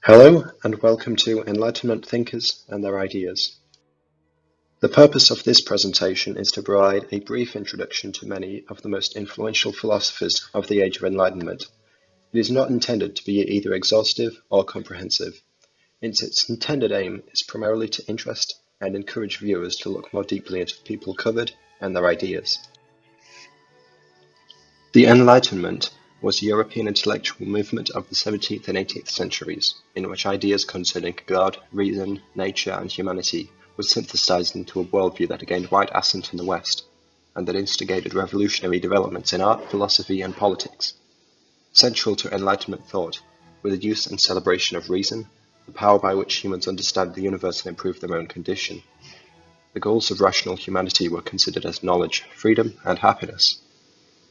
Hello, and welcome to Enlightenment Thinkers and Their Ideas. The purpose of this presentation is to provide a brief introduction to many of the most influential philosophers of the Age of Enlightenment. It is not intended to be either exhaustive or comprehensive. Its intended aim is primarily to interest and encourage viewers to look more deeply into the people covered and their ideas. The Enlightenment was a European intellectual movement of the 17th and 18th centuries, in which ideas concerning God, reason, nature, and humanity were synthesized into a worldview that gained wide assent in the West, and that instigated revolutionary developments in art, philosophy, and politics. Central to Enlightenment thought were the use and celebration of reason, the power by which humans understand the universe and improve their own condition. The goals of rational humanity were considered as knowledge, freedom, and happiness.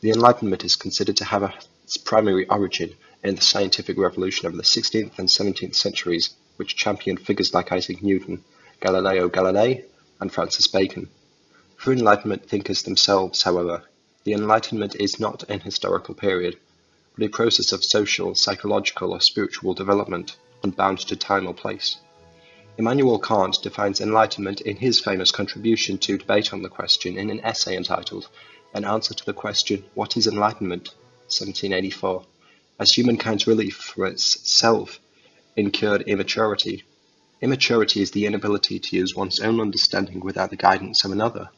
The Enlightenment is considered to have its primary origin in the scientific revolution of the 16th and 17th centuries, which championed figures like Isaac Newton, Galileo Galilei, and Francis Bacon. For Enlightenment thinkers themselves, however, the Enlightenment is not an historical period, but a process of social, psychological, or spiritual development, unbound to time or place. Immanuel Kant defines enlightenment in his famous contribution to debate on the question in an essay entitled An Answer to the Question, What is Enlightenment? 1784, as humankind's relief for its self-incurred immaturity. Immaturity is the inability to use one's own understanding without the guidance of another.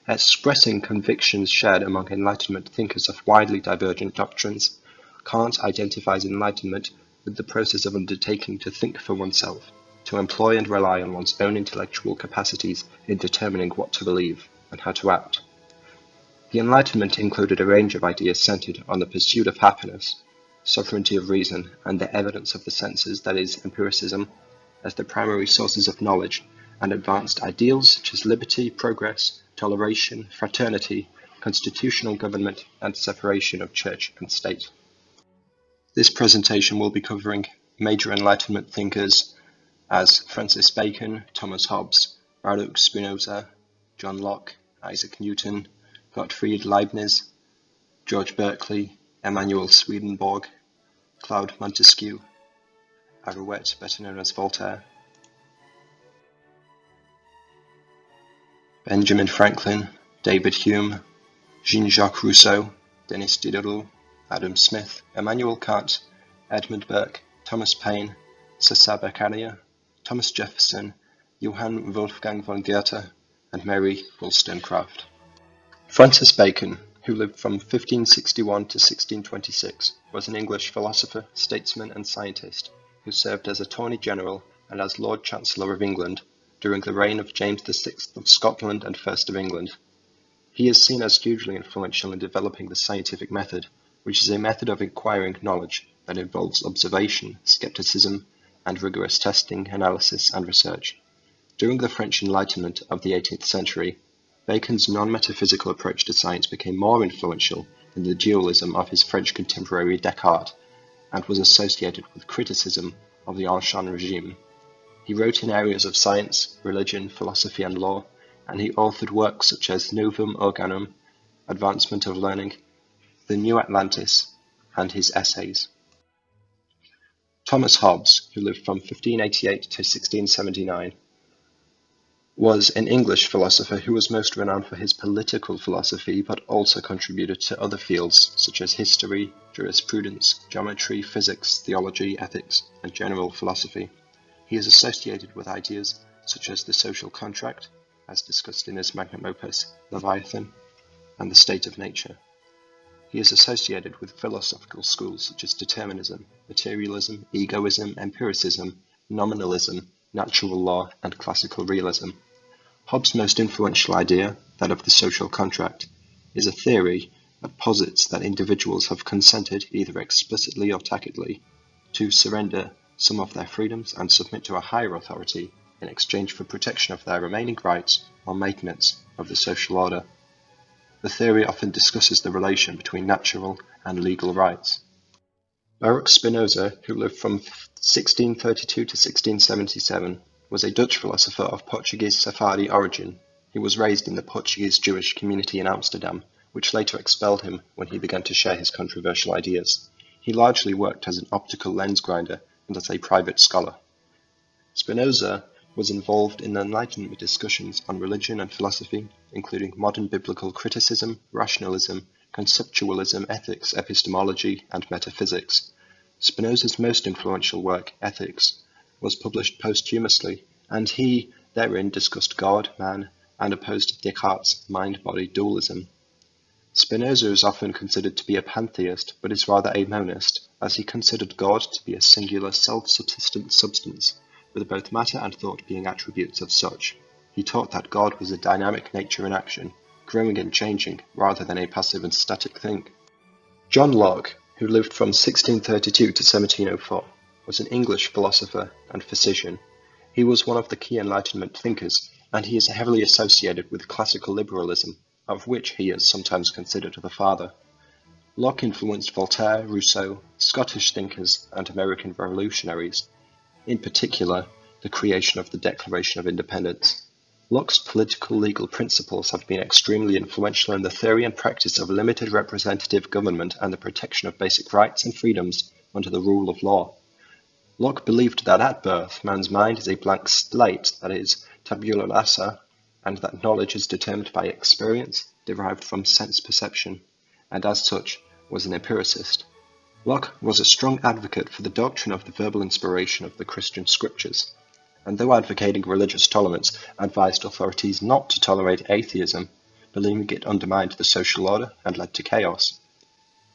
Expressing convictions shared among Enlightenment thinkers of widely divergent doctrines, Kant identifies enlightenment with the process of undertaking to think for oneself, to employ and rely on one's own intellectual capacities in determining what to believe and how to act. The Enlightenment included a range of ideas centered on the pursuit of happiness, sovereignty of reason, and the evidence of the senses, that is, empiricism, as the primary sources of knowledge, and advanced ideals such as liberty, progress, toleration, fraternity, constitutional government, and separation of church and state. This presentation will be covering major Enlightenment thinkers as Francis Bacon, Thomas Hobbes, Baruch Spinoza, John Locke, Isaac Newton, Gottfried Leibniz, George Berkeley, Emanuel Swedenborg, Claude Montesquieu, Arouet, better known as Voltaire, Benjamin Franklin, David Hume, Jean-Jacques Rousseau, Denis Diderot, Adam Smith, Immanuel Kant, Edmund Burke, Thomas Paine, César Beccaria, Thomas Jefferson, Johann Wolfgang von Goethe, and Mary Wollstonecraft. Francis Bacon, who lived from 1561 to 1626, was an English philosopher, statesman, and scientist who served as Attorney General and as Lord Chancellor of England during the reign of James VI of Scotland and First of England. He is seen as hugely influential in developing the scientific method, which is a method of acquiring knowledge that involves observation, skepticism, and rigorous testing, analysis, and research. During the French Enlightenment of the 18th century, Bacon's non-metaphysical approach to science became more influential than the dualism of his French contemporary Descartes, and was associated with criticism of the Ancien regime. He wrote in areas of science, religion, philosophy, and law, and he authored works such as Novum Organum, Advancement of Learning, The New Atlantis, and his essays. Thomas Hobbes, who lived from 1588 to 1679, was an English philosopher who was most renowned for his political philosophy, but also contributed to other fields such as history, jurisprudence, geometry, physics, theology, ethics, and general philosophy. He is associated with ideas such as the social contract, as discussed in his magnum opus, Leviathan, and the state of nature. He is associated with philosophical schools such as determinism, materialism, egoism, empiricism, nominalism, natural law, and classical realism. Hobbes' most influential idea, that of the social contract, is a theory that posits that individuals have consented, either explicitly or tacitly, to surrender some of their freedoms and submit to a higher authority in exchange for protection of their remaining rights or maintenance of the social order. The theory often discusses the relation between natural and legal rights. Baruch Spinoza, who lived from 1632 to 1677, was a Dutch philosopher of Portuguese Sephardi origin. He was raised in the Portuguese Jewish community in Amsterdam, which later expelled him when he began to share his controversial ideas. He largely worked as an optical lens grinder and as a private scholar. Spinoza was involved in the Enlightenment discussions on religion and philosophy, including modern biblical criticism, rationalism, conceptualism, ethics, epistemology, and metaphysics. Spinoza's most influential work, Ethics, was published posthumously, and he therein discussed God, man, and opposed Descartes' mind-body dualism. Spinoza is often considered to be a pantheist, but is rather a monist, as he considered God to be a singular self-subsistent substance, with both matter and thought being attributes of such. He taught that God was a dynamic nature in action, growing and changing, rather than a passive and static thing. John Locke, who lived from 1632 to 1704, was an English philosopher and physician. He was one of the key Enlightenment thinkers, and he is heavily associated with classical liberalism, of which he is sometimes considered the father. Locke influenced Voltaire, Rousseau, Scottish thinkers, and American revolutionaries, in particular, the creation of the Declaration of Independence. Locke's political legal principles have been extremely influential in the theory and practice of limited representative government and the protection of basic rights and freedoms under the rule of law. Locke believed that at birth, man's mind is a blank slate, that is, tabula rasa, and that knowledge is determined by experience, derived from sense perception, and as such was an empiricist. Locke was a strong advocate for the doctrine of the verbal inspiration of the Christian scriptures, and though advocating religious tolerance, advised authorities not to tolerate atheism, believing it undermined the social order and led to chaos.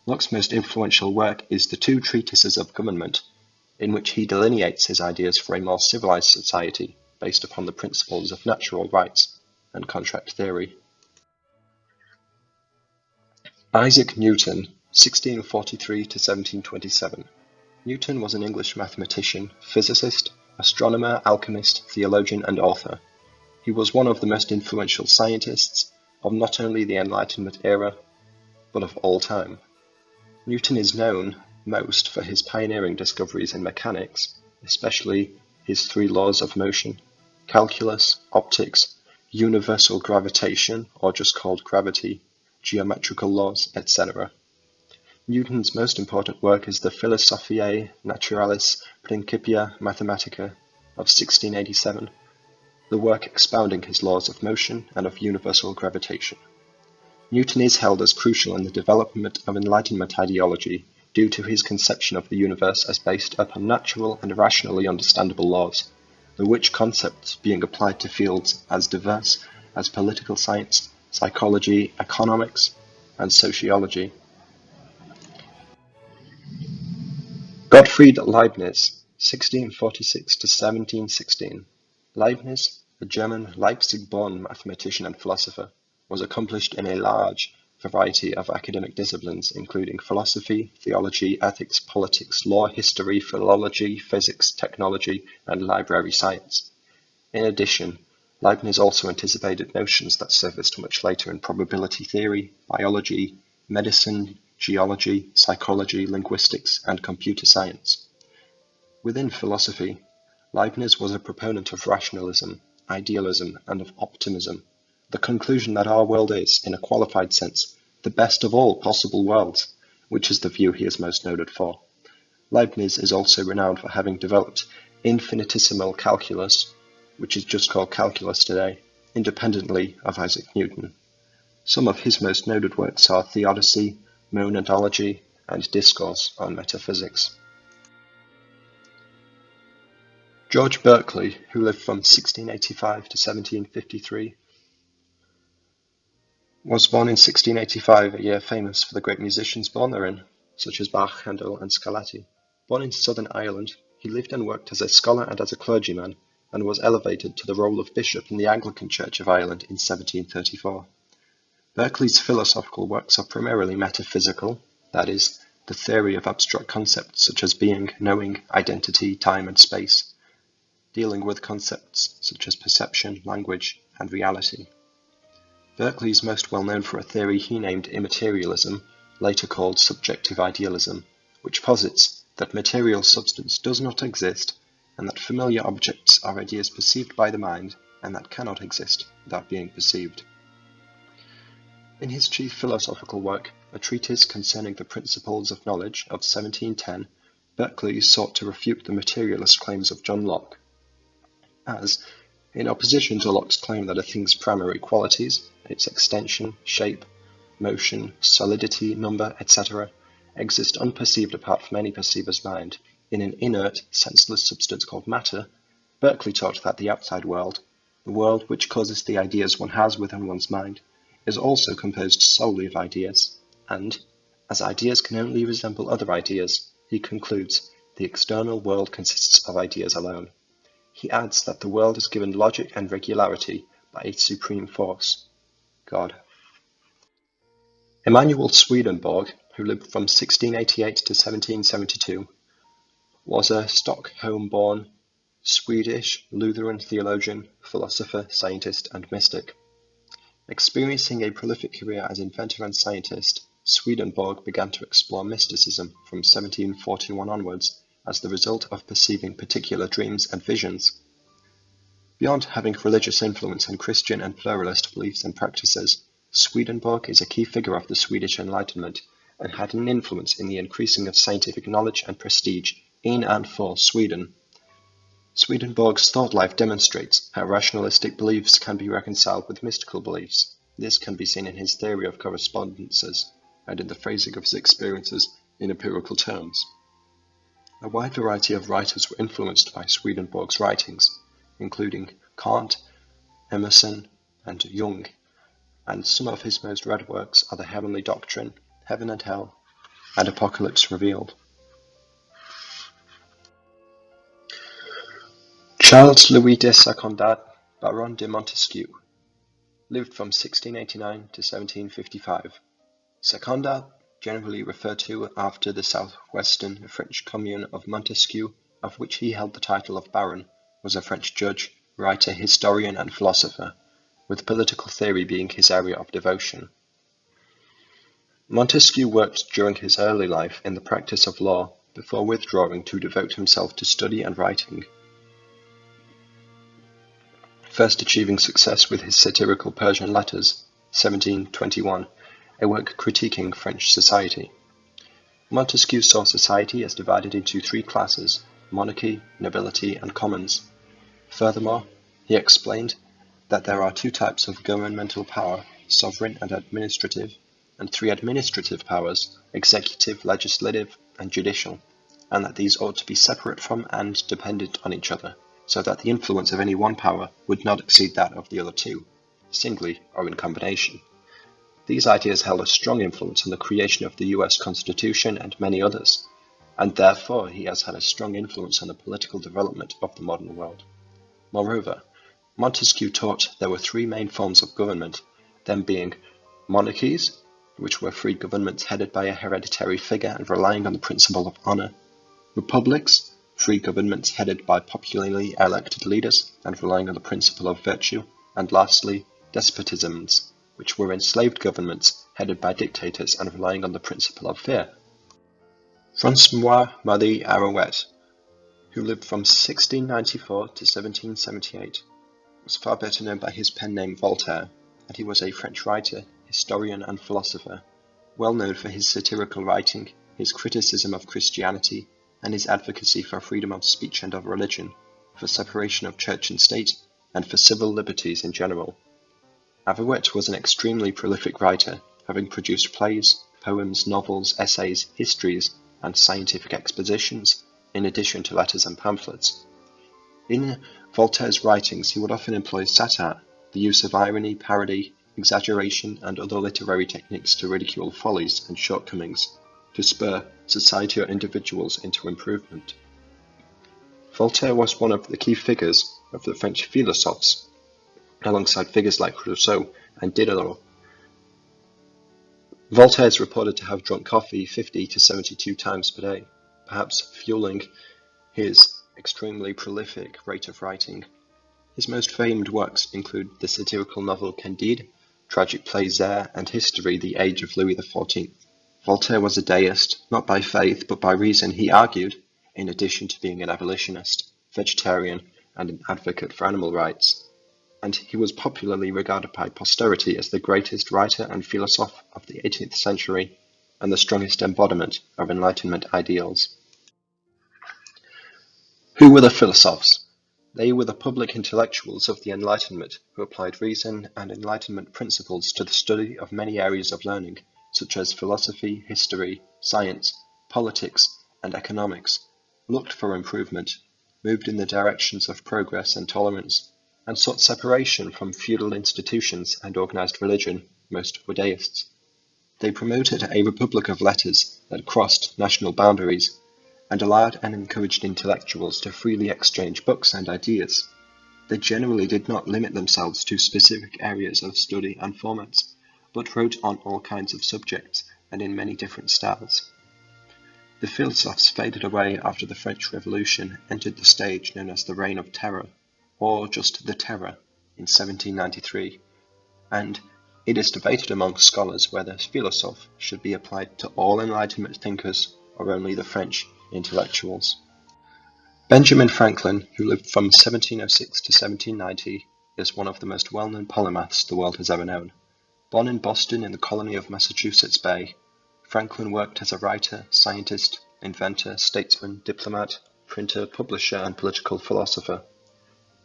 Locke's most influential work is the two treatises of government, in which he delineates his ideas for a more civilized society based upon the principles of natural rights and contract theory. Isaac Newton, 1643 to 1727. Newton was an English mathematician, physicist, astronomer, alchemist, theologian, and author. He was one of the most influential scientists of not only the Enlightenment era, but of all time. Newton is known most for his pioneering discoveries in mechanics, especially his three laws of motion, calculus, optics, universal gravitation, or just called gravity, geometrical laws, etc. Newton's most important work is the Philosophiae Naturalis Principia Mathematica of 1687, the work expounding his laws of motion and of universal gravitation. Newton is held as crucial in the development of Enlightenment ideology due to his conception of the universe as based upon natural and rationally understandable laws, the which concepts being applied to fields as diverse as political science, psychology, economics, and sociology. Gottfried Leibniz, 1646 to 1716. Leibniz, a German Leipzig-born mathematician and philosopher, was accomplished in a large variety of academic disciplines, including philosophy, theology, ethics, politics, law, history, philology, physics, technology, and library science. In addition, Leibniz also anticipated notions that surfaced much later in probability theory, biology, medicine, geology, psychology, linguistics, and computer science. Within philosophy, Leibniz was a proponent of rationalism, idealism, and of optimism, the conclusion that our world is, in a qualified sense, the best of all possible worlds, which is the view he is most noted for. Leibniz is also renowned for having developed infinitesimal calculus, which is just called calculus today, independently of Isaac Newton. Some of his most noted works are Theodicy, Monadology, and Discourse on Metaphysics. George Berkeley, who lived from 1685 to 1753, was born in 1685, a year famous for the great musicians born therein, such as Bach, Handel, and Scarlatti. Born in southern Ireland, he lived and worked as a scholar and as a clergyman, and was elevated to the role of bishop in the Anglican Church of Ireland in 1734. Berkeley's philosophical works are primarily metaphysical, that is, the theory of abstract concepts such as being, knowing, identity, time, and space, dealing with concepts such as perception, language, and reality. Berkeley is most well known for a theory he named immaterialism, later called subjective idealism, which posits that material substance does not exist, and that familiar objects are ideas perceived by the mind, and that cannot exist without being perceived. In his chief philosophical work, a treatise concerning the principles of knowledge of 1710, Berkeley sought to refute the materialist claims of John Locke, as, in opposition to Locke's claim that a thing's primary qualities, its extension, shape, motion, solidity, number, etc., exist unperceived apart from any perceiver's mind, in an inert, senseless substance called matter, Berkeley taught that the outside world, the world which causes the ideas one has within one's mind, is also composed solely of ideas, and, as ideas can only resemble other ideas, he concludes, the external world consists of ideas alone. He adds that the world is given logic and regularity by its supreme force, God. Emanuel Swedenborg, who lived from 1688 to 1772, was a Stockholm-born Swedish Lutheran theologian, philosopher, scientist, and mystic. Experiencing a prolific career as inventor and scientist, Swedenborg began to explore mysticism from 1741 onwards as the result of perceiving particular dreams and visions. Beyond having religious influence on Christian and pluralist beliefs and practices, Swedenborg is a key figure of the Swedish Enlightenment and had an influence in the increasing of scientific knowledge and prestige in and for Sweden. Swedenborg's thought life demonstrates how rationalistic beliefs can be reconciled with mystical beliefs. This can be seen in his theory of correspondences and in the phrasing of his experiences in empirical terms. A wide variety of writers were influenced by Swedenborg's writings, including Kant, Emerson, and Jung, and some of his most read works are The Heavenly Doctrine, Heaven and Hell, and Apocalypse Revealed. Charles Louis de Secondat, Baron de Montesquieu, lived from 1689 to 1755. Secondat, generally referred to after the southwestern French commune of Montesquieu, of which he held the title of Baron, was a French judge, writer, historian, and philosopher, with political theory being his area of devotion. Montesquieu worked during his early life in the practice of law before withdrawing to devote himself to study and writing, first achieving success with his satirical Persian Letters, 1721, a work critiquing French society. Montesquieu saw society as divided into three classes: monarchy, nobility, and commons. Furthermore, he explained that there are two types of governmental power, sovereign and administrative, and three administrative powers, executive, legislative, and judicial, and that these ought to be separate from and dependent on each other, so that the influence of any one power would not exceed that of the other two, singly or in combination. These ideas held a strong influence on the creation of the US Constitution and many others, and therefore he has had a strong influence on the political development of the modern world. Moreover, Montesquieu taught there were three main forms of government, them being monarchies, which were free governments headed by a hereditary figure and relying on the principle of honor; republics, free governments headed by popularly elected leaders and relying on the principle of virtue; and lastly, despotisms, which were enslaved governments headed by dictators and relying on the principle of fear. François-Marie Arouet, who lived from 1694 to 1778, was far better known by his pen name Voltaire, and he was a French writer, historian, and philosopher, well known for his satirical writing, his criticism of Christianity, and his advocacy for freedom of speech and of religion, for separation of church and state, and for civil liberties in general. Arouet was an extremely prolific writer, having produced plays, poems, novels, essays, histories, and scientific expositions, in addition to letters and pamphlets. In Voltaire's writings, he would often employ satire, the use of irony, parody, exaggeration, and other literary techniques to ridicule follies and shortcomings, to spur society or individuals into improvement. Voltaire was one of the key figures of the French philosophes, alongside figures like Rousseau and Diderot. Voltaire is reported to have drunk coffee 50 to 72 times per day, perhaps fueling his extremely prolific rate of writing. His most famed works include the satirical novel Candide, tragic play Zaire, and history The Age of Louis XIV. Voltaire was a deist, not by faith but by reason, he argued, in addition to being an abolitionist, vegetarian, and an advocate for animal rights, and he was popularly regarded by posterity as the greatest writer and philosopher of the 18th century and the strongest embodiment of Enlightenment ideals. Who were the philosophers? They were the public intellectuals of the Enlightenment who applied reason and Enlightenment principles to the study of many areas of learning, such as philosophy, history, science, politics, and economics, looked for improvement, moved in the directions of progress and tolerance, and sought separation from feudal institutions and organized religion. Most were deists. They promoted a republic of letters that crossed national boundaries and allowed and encouraged intellectuals to freely exchange books and ideas. They generally did not limit themselves to specific areas of study and formats, but wrote on all kinds of subjects and in many different styles. The philosophers faded away after the French Revolution entered the stage known as the Reign of Terror, or just the Terror, in 1793, and it is debated among scholars whether philosophe should be applied to all Enlightenment thinkers or only the French intellectuals. Benjamin Franklin, who lived from 1706 to 1790, is one of the most well-known polymaths the world has ever known. Born in Boston in the colony of Massachusetts Bay, Franklin worked as a writer, scientist, inventor, statesman, diplomat, printer, publisher, and political philosopher.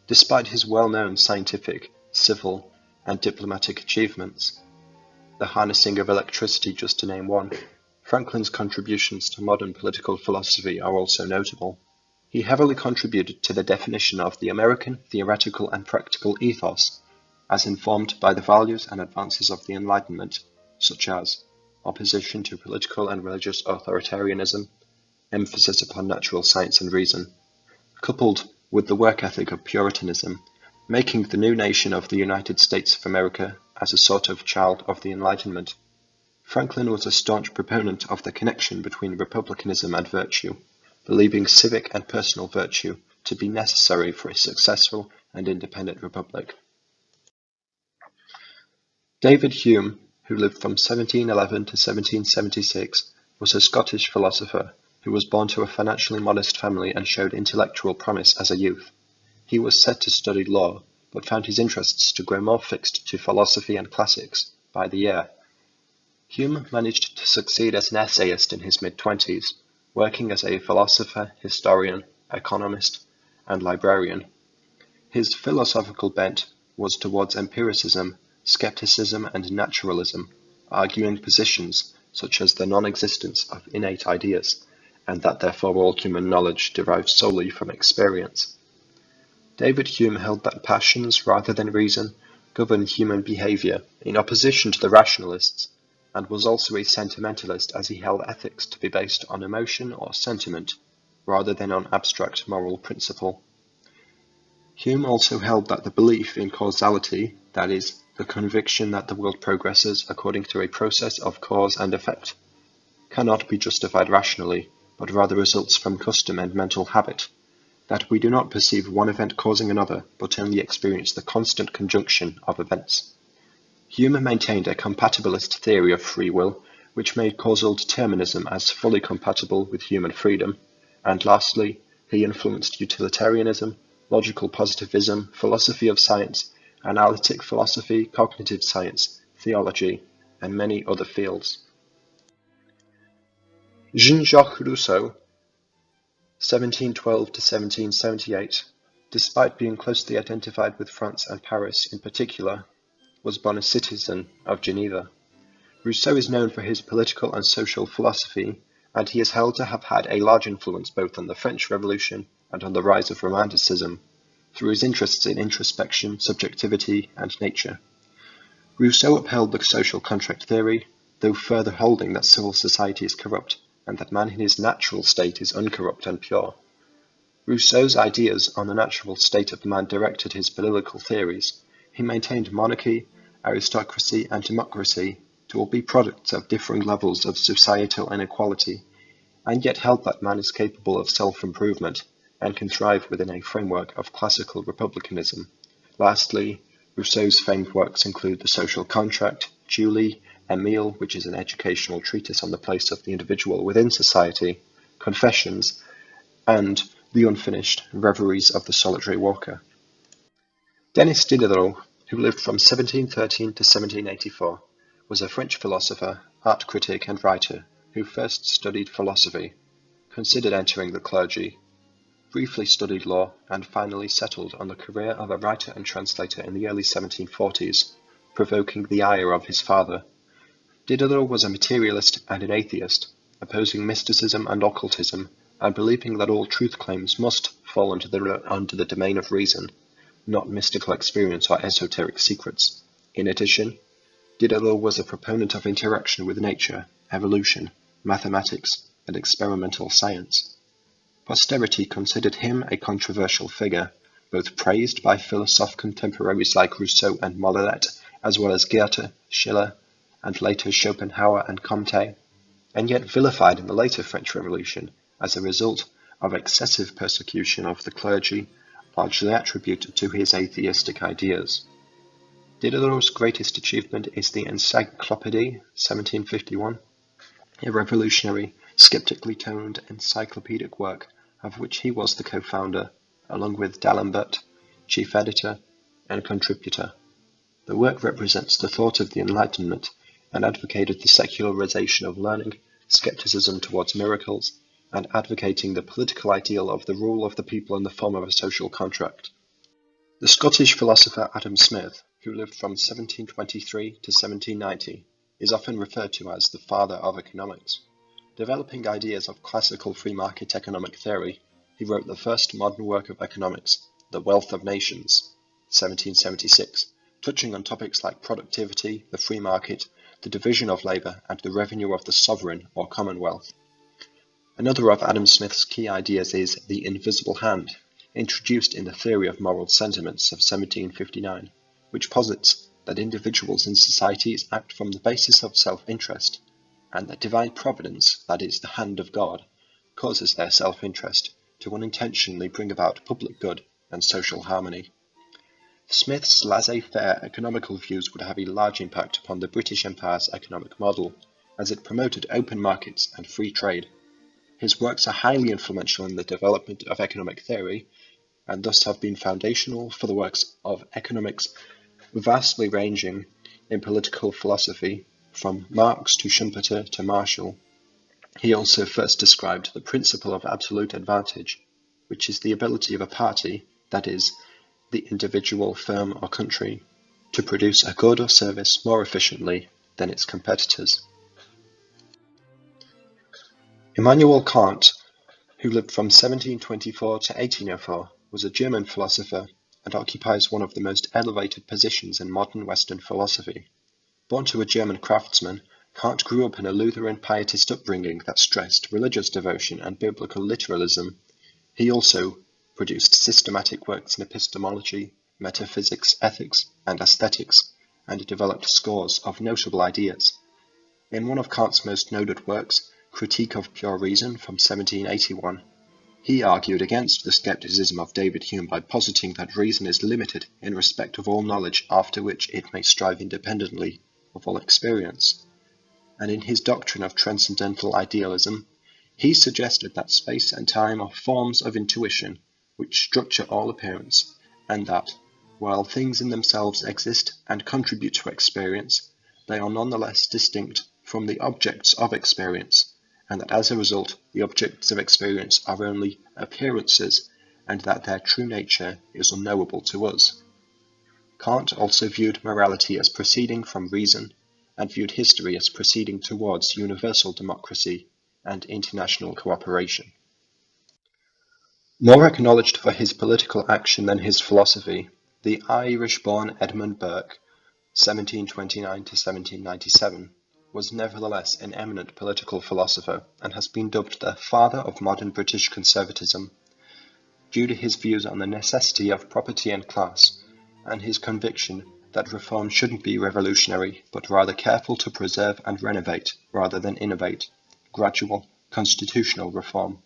Despite his well-known scientific, civil, and diplomatic achievements, the harnessing of electricity just to name one, Franklin's contributions to modern political philosophy are also notable. He heavily contributed to the definition of the American theoretical and practical ethos, as informed by the values and advances of the Enlightenment, such as opposition to political and religious authoritarianism, emphasis upon natural science and reason, coupled with the work ethic of Puritanism, making the new nation of the United States of America as a sort of child of the Enlightenment. Franklin was a staunch proponent of the connection between republicanism and virtue, believing civic and personal virtue to be necessary for a successful and independent republic. David Hume, who lived from 1711 to 1776, was a Scottish philosopher who was born to a financially modest family and showed intellectual promise as a youth. He was set to study law, but found his interests to grow more fixed to philosophy and classics by the year. Hume managed to succeed as an essayist in his mid-20s, working as a philosopher, historian, economist, and librarian. His philosophical bent was towards empiricism, skepticism, and naturalism, arguing positions such as the non-existence of innate ideas, and that therefore all human knowledge derives solely from experience. David Hume held that passions, rather than reason, govern human behavior, in opposition to the rationalists, and was also a sentimentalist as he held ethics to be based on emotion or sentiment, rather than on abstract moral principle. Hume also held that the belief in causality, that is, the conviction that the world progresses according to a process of cause and effect, cannot be justified rationally, but rather results from custom and mental habit, that we do not perceive one event causing another, but only experience the constant conjunction of events. Hume maintained a compatibilist theory of free will, which made causal determinism as fully compatible with human freedom, and lastly, he influenced utilitarianism, logical positivism, philosophy of science, analytic philosophy, cognitive science, theology, and many other fields. Jean-Jacques Rousseau, 1712 to 1778, despite being closely identified with France and Paris in particular, was born a citizen of Geneva. Rousseau is known for his political and social philosophy, and he is held to have had a large influence both on the French Revolution and on the rise of Romanticism, through his interests in introspection, subjectivity, and nature. Rousseau upheld the social contract theory, though further holding that civil society is corrupt, and that man in his natural state is uncorrupt and pure. Rousseau's ideas on the natural state of man directed his political theories. He maintained monarchy, aristocracy, and democracy to all be products of differing levels of societal inequality, and yet held that man is capable of self-improvement and can thrive within a framework of classical republicanism. Lastly, Rousseau's famed works include The Social Contract, Julie, Emile, which is an educational treatise on the place of the individual within society, Confessions, and the unfinished Reveries of the Solitary Walker. Denis Diderot, who lived from 1713 to 1784, was a French philosopher, art critic, and writer who first studied philosophy, considered entering the clergy, briefly studied law, and finally settled on the career of a writer and translator in the early 1740s, provoking the ire of his father. Diderot was a materialist and an atheist, opposing mysticism and occultism, and believing that all truth claims must fall under the domain of reason, not mystical experience or esoteric secrets. In addition, Diderot was a proponent of interaction with nature, evolution, mathematics, and experimental science. Posterity considered him a controversial figure, both praised by philosophic contemporaries like Rousseau and Molière, as well as Goethe, Schiller, and later Schopenhauer and Comte, and yet vilified in the later French Revolution as a result of excessive persecution of the clergy, largely attributed to his atheistic ideas. Diderot's greatest achievement is the Encyclopédie, 1751, a revolutionary, skeptically toned encyclopedic work of which he was the co-founder, along with D'Alembert, chief editor and contributor. The work represents the thought of the Enlightenment and advocated the secularization of learning, skepticism towards miracles, and advocating the political ideal of the rule of the people in the form of a social contract. The Scottish philosopher Adam Smith, who lived from 1723 to 1790, is often referred to as the father of economics. Developing ideas of classical free market economic theory, he wrote the first modern work of economics, The Wealth of Nations, 1776, touching on topics like productivity, the free market, the division of labour, and the revenue of the sovereign or commonwealth. Another of Adam Smith's key ideas is the invisible hand, introduced in the Theory of Moral Sentiments of 1759, which posits that individuals in societies act from the basis of self-interest, and that divine providence, that is, the hand of God, causes their self-interest to unintentionally bring about public good and social harmony. Smith's laissez-faire economical views would have a large impact upon the British Empire's economic model, as it promoted open markets and free trade. His works are highly influential in the development of economic theory, and thus have been foundational for the works of economics vastly ranging in political philosophy, from Marx to Schumpeter to Marshall. He also first described the principle of absolute advantage, which is the ability of a party, that is, the individual, firm or country, to produce a good or service more efficiently than its competitors. Immanuel Kant, who lived from 1724 to 1804, was a German philosopher and occupies one of the most elevated positions in modern Western philosophy. Born to a German craftsman, Kant grew up in a Lutheran pietist upbringing that stressed religious devotion and biblical literalism. He also produced systematic works in epistemology, metaphysics, ethics, and aesthetics, and developed scores of notable ideas. In one of Kant's most noted works, Critique of Pure Reason from 1781, he argued against the skepticism of David Hume by positing that reason is limited in respect of all knowledge after which it may strive independently of all experience. And in his doctrine of transcendental idealism, he suggested that space and time are forms of intuition which structure all appearance, and that, while things in themselves exist and contribute to experience, they are nonetheless distinct from the objects of experience, and that as a result the objects of experience are only appearances, and that their true nature is unknowable to us. Kant also viewed morality as proceeding from reason, and viewed history as proceeding towards universal democracy and international cooperation. More acknowledged for his political action than his philosophy, the Irish-born Edmund Burke, 1729 to 1797, was nevertheless an eminent political philosopher and has been dubbed the father of modern British conservatism, due to his views on the necessity of property and class, and his conviction that reform shouldn't be revolutionary, but rather careful to preserve and renovate rather than innovate, gradual constitutional reform.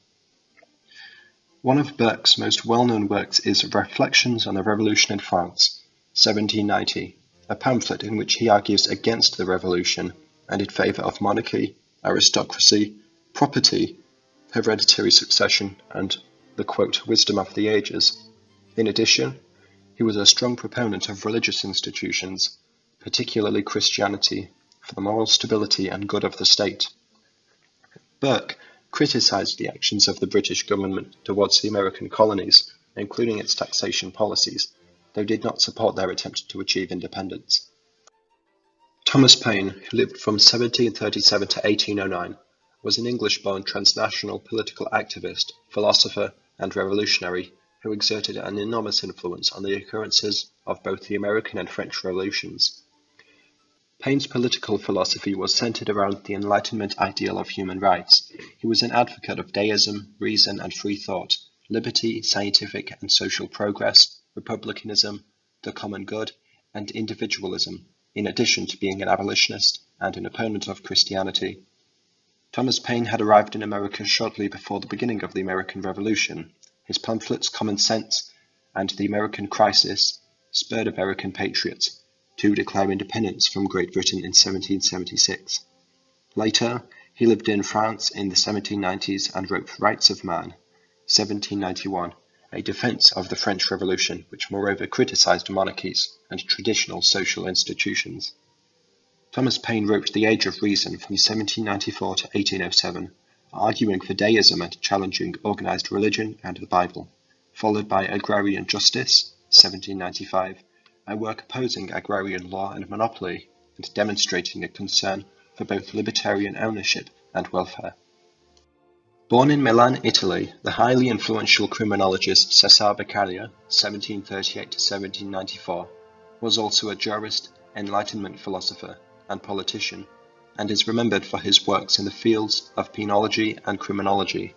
One of Burke's most well-known works is Reflections on the Revolution in France, 1790, a pamphlet in which he argues against the revolution and in favour of monarchy, aristocracy, property, hereditary succession, and the quote, wisdom of the ages. In addition, he was a strong proponent of religious institutions, particularly Christianity, for the moral stability and good of the state. Burke criticized the actions of the British government towards the American colonies, including its taxation policies, though did not support their attempt to achieve independence. Thomas Paine, who lived from 1737 to 1809, was an English-born transnational political activist, philosopher, and revolutionary who exerted an enormous influence on the occurrences of both the American and French revolutions. Paine's political philosophy was centered around the Enlightenment ideal of human rights. He was an advocate of deism, reason and free thought, liberty, scientific and social progress, republicanism, the common good, and individualism, in addition to being an abolitionist and an opponent of Christianity. Thomas Paine had arrived in America shortly before the beginning of the American Revolution. His pamphlets Common Sense and The American Crisis spurred American patriots to declare independence from Great Britain in 1776. Later, he lived in France in the 1790s and wrote Rights of Man, 1791, a defense of the French Revolution, which moreover criticized monarchies and traditional social institutions. Thomas Paine wrote The Age of Reason from 1794 to 1807, arguing for deism and challenging organized religion and the Bible, followed by Agrarian Justice, 1795, a work opposing agrarian law and monopoly and demonstrating a concern for both libertarian ownership and welfare. Born in Milan, Italy, the highly influential criminologist Cesare Beccaria, 1738 to 1794, was also a jurist, Enlightenment philosopher, and politician, and is remembered for his works in the fields of penology and criminology.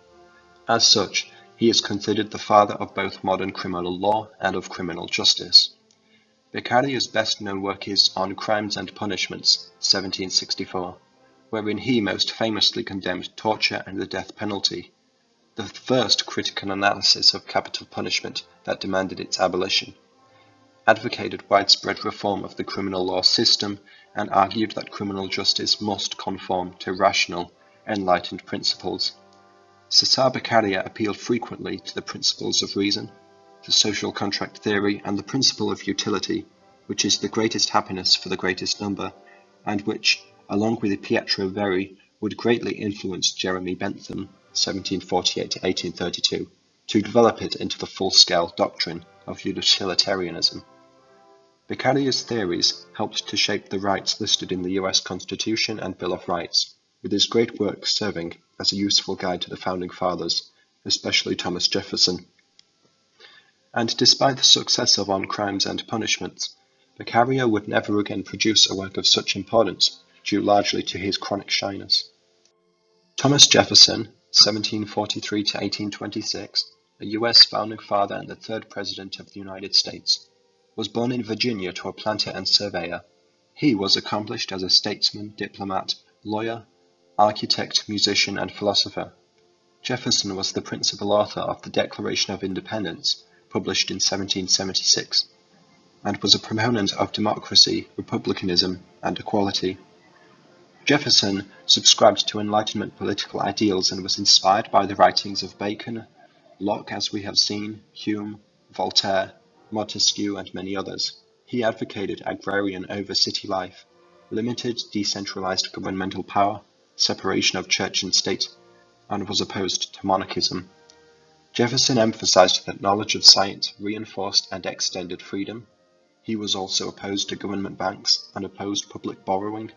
As such, he is considered the father of both modern criminal law and of criminal justice. Beccaria's best-known work is On Crimes and Punishments, 1764, wherein he most famously condemned torture and the death penalty, the first critical analysis of capital punishment that demanded its abolition, advocated widespread reform of the criminal law system, and argued that criminal justice must conform to rational, enlightened principles. Cesare Beccaria appealed frequently to the principles of reason, the social contract theory, and the principle of utility, which is the greatest happiness for the greatest number, and which, along with Pietro Verri, would greatly influence Jeremy Bentham, 1748 to 1832, to develop it into the full-scale doctrine of utilitarianism. Beccaria's theories helped to shape the rights listed in the US Constitution and Bill of Rights, with his great work serving as a useful guide to the Founding Fathers, especially Thomas Jefferson. And despite the success of On Crimes and Punishments, Beccaria would never again produce a work of such importance, due largely to his chronic shyness. Thomas Jefferson, 1743 to 1826, a US founding father and the third president of the United States, was born in Virginia to a planter and surveyor. He was accomplished as a statesman, diplomat, lawyer, architect, musician, and philosopher. Jefferson was the principal author of the Declaration of Independence, published in 1776, and was a proponent of democracy, republicanism, and equality. Jefferson subscribed to Enlightenment political ideals and was inspired by the writings of Bacon, Locke, as we have seen, Hume, Voltaire, Montesquieu, and many others. He advocated agrarian over city life, limited decentralized governmental power, separation of church and state, and was opposed to monarchism. Jefferson emphasized that knowledge of science reinforced and extended freedom. He was also opposed to government banks and opposed public borrowing,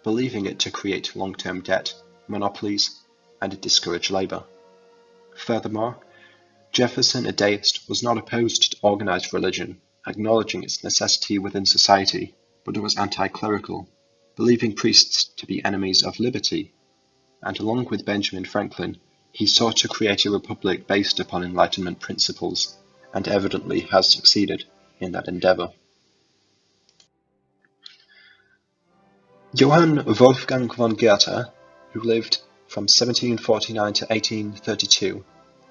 believing it to create long-term debt, monopolies, and discourage labor. Furthermore, Jefferson, a deist, was not opposed to organized religion, acknowledging its necessity within society, but was anti-clerical, believing priests to be enemies of liberty, and along with Benjamin Franklin, he sought to create a republic based upon Enlightenment principles, and evidently has succeeded in that endeavor. Johann Wolfgang von Goethe, who lived from 1749 to 1832,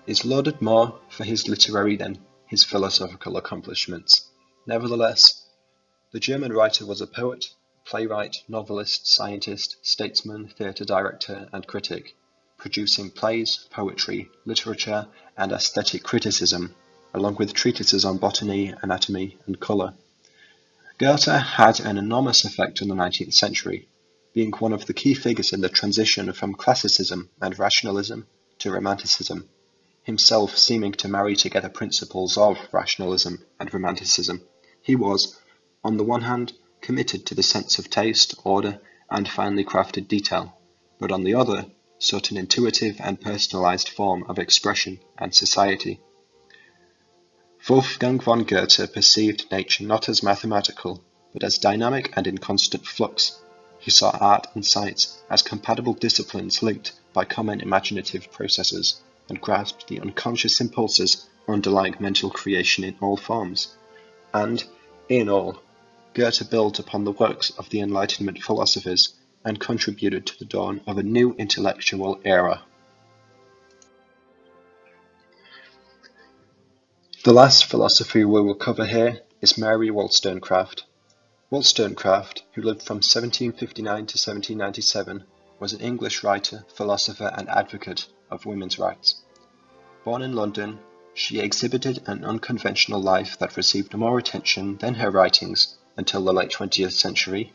is lauded more for his literary than his philosophical accomplishments. Nevertheless, the German writer was a poet, playwright, novelist, scientist, statesman, theatre director, and critic, producing plays, poetry, literature, and aesthetic criticism, along with treatises on botany, anatomy, and colour. Goethe had an enormous effect on the 19th century, being one of the key figures in the transition from classicism and rationalism to Romanticism, himself seeming to marry together principles of rationalism and Romanticism. He was, on the one hand, committed to the sense of taste, order, and finely crafted detail, but on the other, sought an intuitive and personalized form of expression and society. Wolfgang von Goethe perceived nature not as mathematical, but as dynamic and in constant flux. He saw art and science as compatible disciplines linked by common imaginative processes, and grasped the unconscious impulses underlying mental creation in all forms. And, in all, Goethe built upon the works of the Enlightenment philosophers and contributed to the dawn of a new intellectual era. The last philosophy we will cover here is Mary Wollstonecraft. Wollstonecraft, who lived from 1759 to 1797, was an English writer, philosopher, and advocate of women's rights. Born in London, she exhibited an unconventional life that received more attention than her writings until the late 20th century.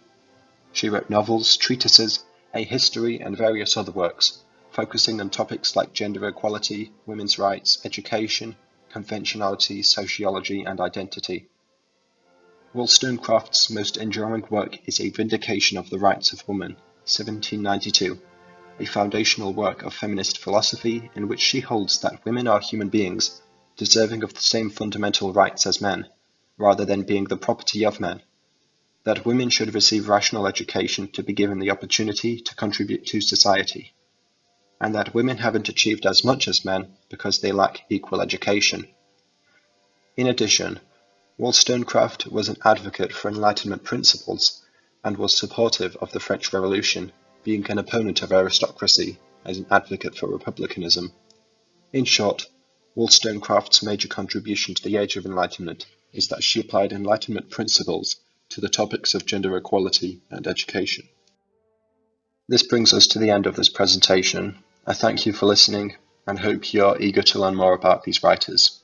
She wrote novels, treatises, a history, and various other works, focusing on topics like gender equality, women's rights, education, conventionality, sociology, and identity. Wollstonecraft's most enduring work is A Vindication of the Rights of Woman, 1792, a foundational work of feminist philosophy in which she holds that women are human beings, deserving of the same fundamental rights as men, rather than being the property of men, that women should receive rational education to be given the opportunity to contribute to society, and that women haven't achieved as much as men because they lack equal education. In addition, Wollstonecraft was an advocate for Enlightenment principles and was supportive of the French Revolution, being an opponent of aristocracy as an advocate for republicanism. In short, Wollstonecraft's major contribution to the Age of Enlightenment is that she applied Enlightenment principles to the topics of gender equality and education. This brings us to the end of this presentation. I thank you for listening and hope you're eager to learn more about these writers.